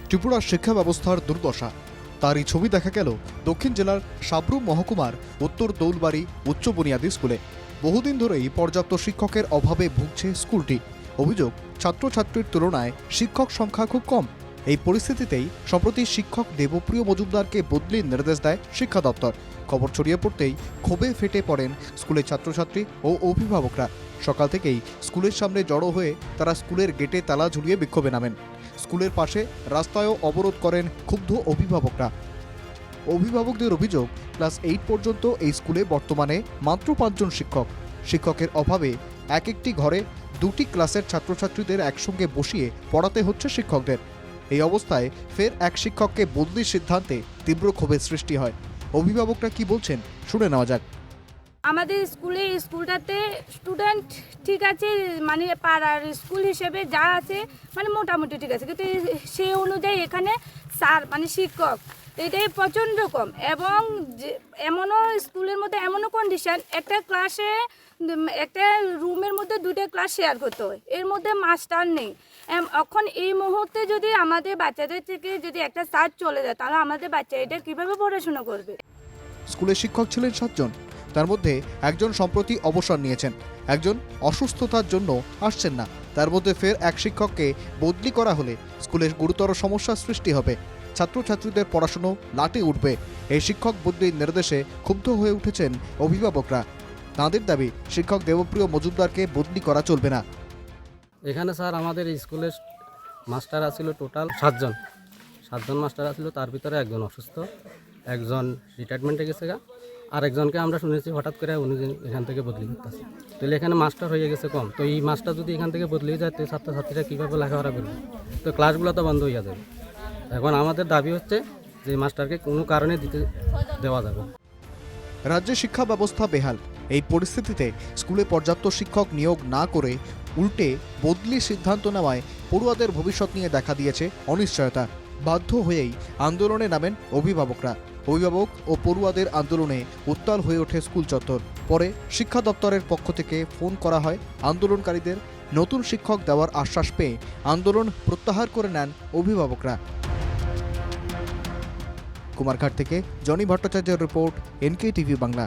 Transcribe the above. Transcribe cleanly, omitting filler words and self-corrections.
ত্রিপুরার শিক্ষা ব্যবস্থার দুর্দশা, তারই ছবি দেখা গেল দক্ষিণ জেলার সাবরুম মহকুমার উত্তর দৌলবাড়ি উচ্চ বুনিয়াদী স্কুলে। বহুদিন ধরেই পর্যাপ্ত শিক্ষকের অভাবে ভুগছে স্কুলটি। অভিযোগ, ছাত্রছাত্রীর তুলনায় শিক্ষক সংখ্যা খুব কম। এই পরিস্থিতিতেই সম্প্রতি শিক্ষক দেবপ্রিয় মজুমদারকে বদলির নির্দেশ দেয় শিক্ষা দপ্তর। খবর ছড়িয়ে পড়তেই ক্ষোভে ফেটে পড়েন স্কুলের ছাত্রছাত্রী ও অভিভাবকরা। সকাল থেকেই স্কুলের সামনে জড়ো হয়ে তারা স্কুলের গেটে তালা ঝুলিয়ে বিক্ষোভে নামেন। স্কুলের পাশে রাস্তায়ও অবরোধ করেন ক্ষুব্ধ অভিভাবকরা। অভিভাবকদের অভিযোগ, ক্লাস 8 পর্যন্ত এই স্কুলে বর্তমানে মাত্র 5 জন শিক্ষক। শিক্ষকের অভাবে একটি ঘরে 2টি ক্লাসের ছাত্রছাত্রীদের একসঙ্গে বসিয়ে পড়াতে হচ্ছে শিক্ষকদের। এই অবস্থায় ফের এক শিক্ষককে বদলির সিদ্ধান্তে তীব্র ক্ষোভের সৃষ্টি হয়। অভিভাবকরা কি বলছেন শুনে নেওয়া যাক। আমাদের স্কুলটাতে স্টুডেন্ট ঠিক আছে, মানে পাড়ার স্কুল হিসেবে যা আছে মানে মোটামুটি ঠিক আছে, কিন্তু সেই অনুযায়ী এখানে স্যার মানে শিক্ষক এটাই প্রচণ্ড কম। এবং এমনও স্কুলের মধ্যে এমনও কন্ডিশন, একটা ক্লাসে একটা রুমের মধ্যে 2টা ক্লাস শেয়ার করতে হয়, এর মধ্যে মাস্টার নেই। এখন এই মুহূর্তে যদি আমাদের বাচ্চাদের থেকে যদি একটা স্যার চলে যায়, তাহলে আমাদের বাচ্চা এটা কীভাবে পড়াশোনা করবে? স্কুলের শিক্ষক ছিলেন 7 জন, তার মধ্যে একজন সম্প্রতি অবসর নিয়েছেন, একজন অসুস্থতার জন্য আসছেন না। তার মধ্যে ফের এক শিক্ষককে বদলি করা হলে স্কুলের গুরুতর সমস্যার সৃষ্টি হবে, ছাত্রছাত্রীদের পড়াশুনো লাটে উঠবে। এই শিক্ষক বদলির নির্দেশে ক্ষুব্ধ হয়ে উঠেছেন অভিভাবকরা। তাঁদের দাবি, শিক্ষক দেবপ্রিয় মজুমদারকে বদলি করা চলবে না। এখানে স্যার আমাদের স্কুলের মাস্টার আছিল টোটাল 7 জন মাস্টার আছিল, তার ভিতরে একজন অসুস্থ, একজন রিটায়ারমেন্টে গেছে গা, আর একজনকে আমরা শুনেছি হঠাৎ করে উনি এখান থেকে বদলি করতেছে। তাহলে এখানে মাস্টার হয়ে গেছে কম, তো এই মাস্টার যদি এখান থেকে বদলি যায় তো ছাত্রছাত্রীরা কীভাবে লেখাপড়া করবে? তো ক্লাসগুলো তো বন্ধ হয়ে যাবে। এখন আমাদের দাবি হচ্ছে যে মাস্টারকে কোনো কারণে দেওয়া যাবে। রাজ্যে শিক্ষা ব্যবস্থা বেহাল। এই পরিস্থিতিতে স্কুলে পর্যাপ্ত শিক্ষক নিয়োগ না করে উল্টে বদলির সিদ্ধান্ত নেওয়ায় পড়ুয়াদের ভবিষ্যৎ নিয়ে দেখা দিয়েছে অনিশ্চয়তা। বাধ্য হয়েই আন্দোলনে নামেন অভিভাবকরা। অভিভাবক ও পড়ুয়াদের আন্দোলনে উত্তাল হয়ে ওঠে স্কুল চত্বর। পরে শিক্ষা দপ্তরের পক্ষ থেকে ফোন করা হয় আন্দোলনকারীদের। নতুন শিক্ষক দেওয়ার আশ্বাস পেয়ে আন্দোলন প্রত্যাহার করে নেন অভিভাবকরা। কুমারঘাট থেকে জনি ভট্টাচার্যের রিপোর্ট, NK টিভি বাংলা।